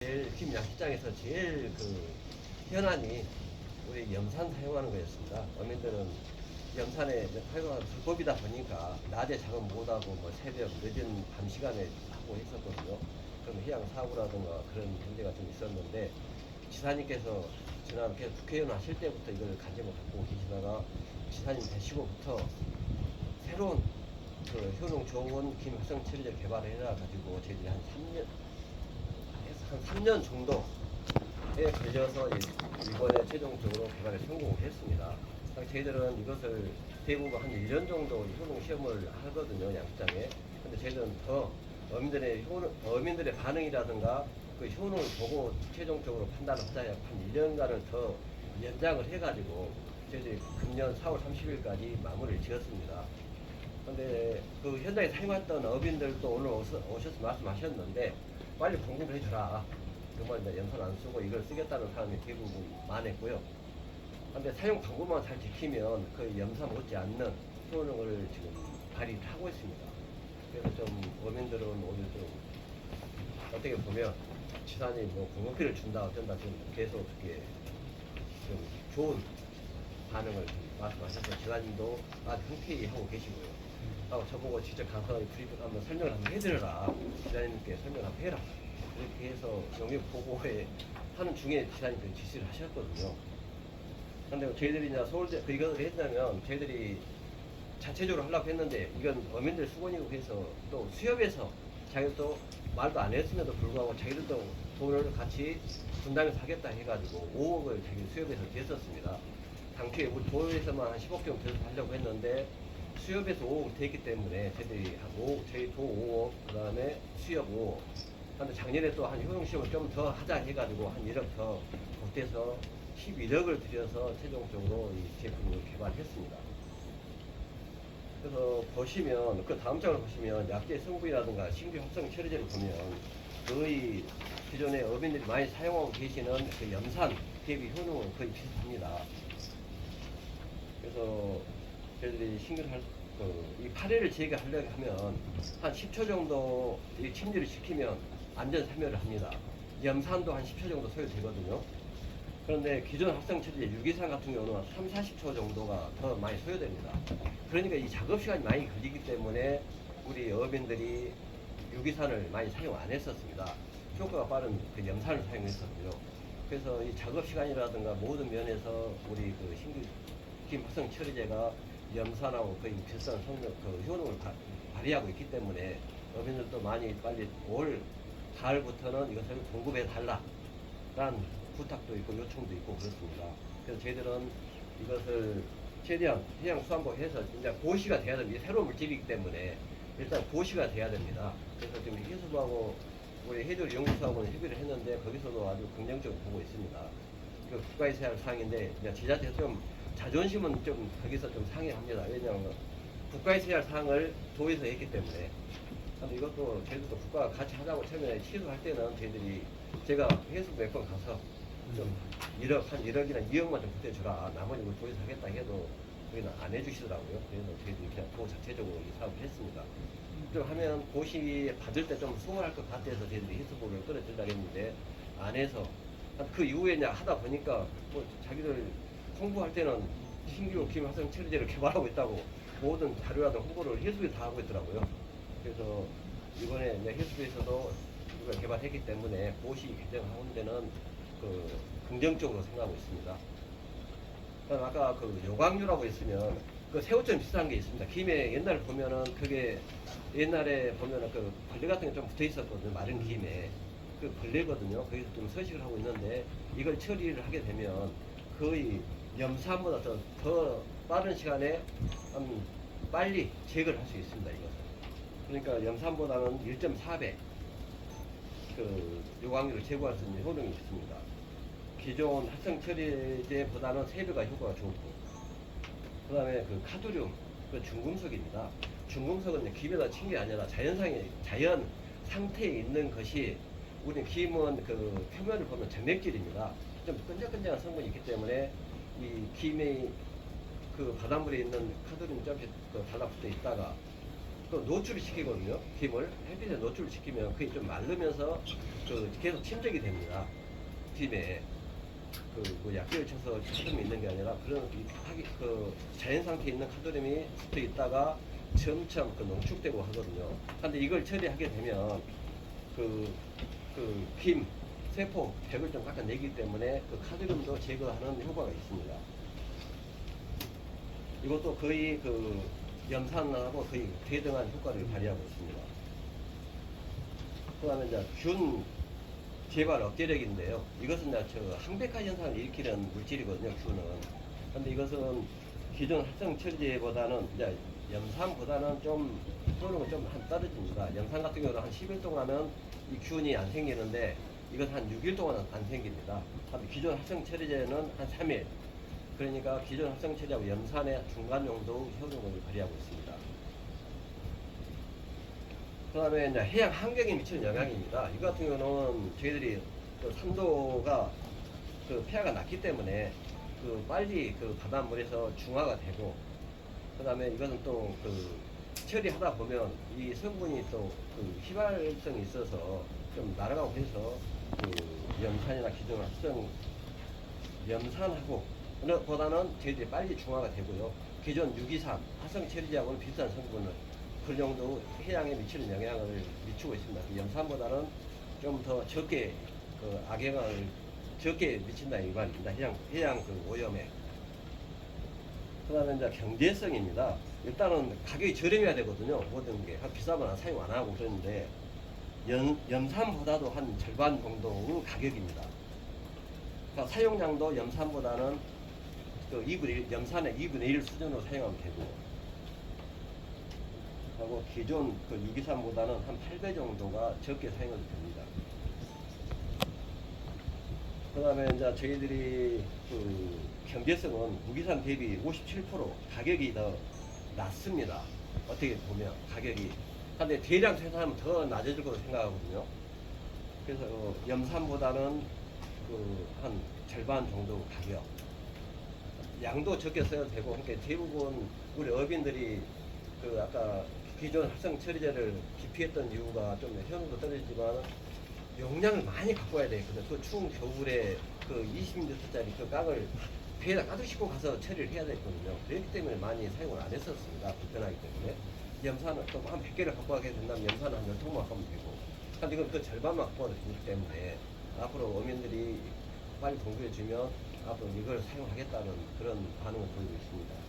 제일 김 야시장에서 제일 현안이 우리 염산 사용하는 거였습니다. 어민들은 염산에 사용하는 불법이다 보니까 낮에 작업 못하고 뭐 새벽 늦은 밤 시간에 하고 했었거든요. 그럼 해양 사고라든가 그런 문제가 좀 있었는데 지사님께서 지난 국회의원 하실 때부터 이걸 관심을 갖고 계시다가 지사님 되시고부터 새로운 효능 좋은 김 활성 처리제 개발을 해라 가지고 저희들이 한 3년 정도에 걸려서 이번에 최종적으로 개발에 성공을 했습니다. 저희들은 이것을 대부분 한 1년 정도 효능 시험을 하거든요, 양장에. 근데 저희들은 더 어민들의 반응이라든가 그 효능을 보고 최종적으로 판단을 하자야 한 1년간을 더 연장을 해가지고 저희들이 금년 4월 30일까지 마무리를 지었습니다. 근데 그 현장에 사용했던 어민들도 오늘 오셔서 말씀하셨는데 빨리 공급을 해줘라. 정말 이제 연산 안 쓰고 이걸 쓰겠다는 사람이 대부분 많았고요. 근데 사용 방법만 잘 지키면 그 염산 못지않는 효능을 지금 발휘를 하고 있습니다. 그래서 좀 어민들은 오늘 좀 어떻게 보면 지사님 뭐 공급비를 준다 어쩐다 지금 계속 이렇게 좀 좋은 반응을 말씀하셔서 지사님도 아주 흔쾌히 하고 계시고요. 저보고 직접 가서 브리핑 한번 설명을 한번 해드려라. 지사님께 설명 한번 해라. 이렇게 해서 영역 보고회 하는 중에 지사님께서 지시를 하셨거든요. 근데 저희들이 이제 서울대 이것을 했다면 저희들이 자체적으로 하려고 했는데 이건 어민들 수건이고 해서 또 수협에서 자기들도 말도 안 했음에도 불구하고 자기들도 돈을 같이 분담해서 하겠다 해가지고 5억을 자기 수협에서 냈었습니다. 당초에 우리 도에서만 한 10억 정도 더 하려고 했는데 수협에서 5억 됐기 때문에 저희들이 한 5억, 저희 도 5억, 그 다음에 수협 5억. 근데 작년에 또 한 효용시험을 좀 더 하자 해가지고 한 1억 더 보태서 11억을 들여서 최종적으로 이 제품을 개발했습니다. 그래서 보시면 그 다음 장을 보시면 약재 성분이라든가 신규 합성 처리제를 보면 거의 기존에 어민들이 많이 사용하고 계시는 그 염산 대비 효능은 거의 비슷합니다. 그래서 저희들이 이 파래를 제거하려고 하면 한 10초 정도 이 침지를 시키면 안전 사멸을 합니다. 염산도 한 10초 정도 소요되거든요. 그런데 기존 합성처리 유기산 같은 경우는 3, 40초 정도가 더 많이 소요됩니다. 그러니까 이 작업 시간이 많이 걸리기 때문에 우리 어민들이 유기산을 많이 사용 안 했었습니다. 효과가 빠른 그 염산을 사용했었고요. 그래서 이 작업 시간이라든가 모든 면에서 우리 그 신규 김 합성 처리제가 염산하고 거의 비슷한 효능을 발휘하고 있기 때문에 어민들도 많이 빨리 올 가을부터는 이것을 공급해 달라라는 부탁도 있고 요청도 있고 그렇습니다. 그래서 저희들은 이것을 최대한 해양수산부에서 이제 고시가 돼야 됩니다. 새로운 물질이기 때문에 일단 고시가 돼야 됩니다. 그래서 지금 해수부하고 우리 해조류 연구소하고는 협의를 했는데 거기서도 아주 긍정적으로 보고 있습니다. 이거 국가에서 해야 할 사항인데 제자한테 좀 자존심은 좀 거기서 좀 상해합니다. 왜냐하면 국가에서 해야 할 사항을 도에서 했기 때문에. 근데 이것도 저희들도 국가가 같이 하자고 처음에 취소할 때는 저희들이 제가 해수 몇 번 가서 좀 1억, 한 1억이나 2억만 좀 보태주라. 나머지 뭐 도에서 하겠다 해도 거기는 안 해주시더라고요. 그래서 저희들이 그냥 도 자체적으로 이 사업을 했습니다. 좀 하면 고시 받을 때 좀 수월할 것 같아서 저희들이 해수부를 끌어들려고 했는데 안 해서 그 이후에 이제 하다 보니까 뭐 자기들 홍보할 때는 신규 김 합성 처리제를 개발하고 있다고 모든 자료라든 홍보를 해수부에 다 하고 있더라고요. 그래서 이번에 이제 해수부에서도 이걸 개발했기 때문에 고시 개정하는 데는 긍정적으로 생각하고 있습니다. 그다음 아까 요강류라고 했으면 새우처럼 비슷한 게 있습니다. 김에 옛날에 보면은 그게 옛날에 보면은 벌레 같은 게 좀 붙어 있었거든요. 마른 김에 그 벌레거든요. 거기서 좀 서식을 하고 있는데 이걸 처리를 하게 되면 거의 염산보다 더 빠른 시간에 빨리 제거를 할 수 있습니다. 이것은. 그러니까 염산보다는 1.4배 요강류를 제거할 수 있는 효능이 있습니다. 기존 합성 처리제보다는 3배가 효과가 좋고, 그 다음에 카드뮴, 중금속입니다. 중금속은 김에다 친 게 아니라 자연 상태에 있는 것이, 우리 김은 표면을 보면 점액질입니다. 좀 끈적끈적한 성분이 있기 때문에 이 김의 바닷물에 있는 카드뮴이 조금씩 달라붙어 있다가 그 노출을 시키거든요. 김을 햇빛에 노출을 시키면 그게 좀 마르면서 그 계속 침적이 됩니다. 김에 뭐 약재를 쳐서 카드름이 있는 게 아니라 그런 그 자연 상태에 있는 카드름이 붙어 있다가 점점 그 농축되고 하거든요. 근데 이걸 처리하게 되면 김 세포 벽을 좀 깎아내기 때문에 그 카드름도 제거하는 효과가 있습니다. 이것도 거의 그 염산하고 거의 대등한 효과를 발휘하고 있습니다. 그 다음에 이제 균 재발 억제력인데요. 이것은 이제 저 항백화 현상을 일으키는 물질이거든요, 균은. 근데 이것은 기존 합성 처리제보다는 이제 염산보다는 좀 효능은 좀 한 떨어집니다. 염산 같은 경우는 한 10일 동안은 이 균이 안 생기는데 이것은 한 6일 동안은 안 생깁니다. 기존 합성 처리제는 한 3일. 그러니까 기존 합성 처리하고 염산의 중간 정도 효능을 발휘하고 있습니다. 그 다음에 이제 해양 환경에 미치는 영향입니다. 이거 같은 경우는 저희들이 그 산도가 그 폐하가 낮기 때문에 그 빨리 그 바닷물에서 중화가 되고, 그 다음에 이것은 또 그 처리하다 보면 이 성분이 또 그 휘발성이 있어서 좀 날아가고 해서 그 염산이나 기존 합성 염산하고 보다는 저희들이 빨리 중화가 되고요. 기존 623 합성 처리제하고는 비슷한 성분을 그 정도 해양에 미치는 영향을 미치고 있습니다. 그 염산보다는 좀 더 적게 그 악영향을 적게 미친다 이 말입니다. 해양 그 오염에. 그 다음에 이제 경제성입니다. 일단은 가격이 저렴해야 되거든요. 모든 게. 비싸면 사용 안 하고 그러는데 염산보다도 한 절반 정도의 가격입니다. 그러니까 사용량도 염산보다는 그 2분의 1, 염산의 2분의 1 수준으로 사용하면 되고, 하고 기존 그 623보다는 한 8배 정도가 적게 사용해도 됩니다. 그 다음에 이제 저희들이 그 경제성은 623 대비 57% 가격이 더 낮습니다. 어떻게 보면 가격이. 근데 대량 생산하면 더 낮아질 거로 생각하거든요. 그래서 염산보다는 그 한 절반 정도 가격. 양도 적게 써도 되고, 그러니까 대부분 우리 어민들이 그 아까 기존 합성 처리제를 기피했던 이유가 좀 효능도 떨어지지만 용량을 많이 갖고 와야 되거든요. 그 추운 겨울에 그 20m짜리 그 깍을 배에다 가득 싣고 가서 처리를 해야 되거든요. 그렇기 때문에 많이 사용을 안 했었습니다. 불편하기 때문에. 염산은 또 한 100개를 갖고 가게 된다면 염산은 한 10통만 하면 되고. 근데 이건 그 절반만 갖고 와도 되기 때문에 앞으로 어민들이 빨리 공부해 주면 앞으로 이걸 사용하겠다는 그런 반응을 보이고 있습니다.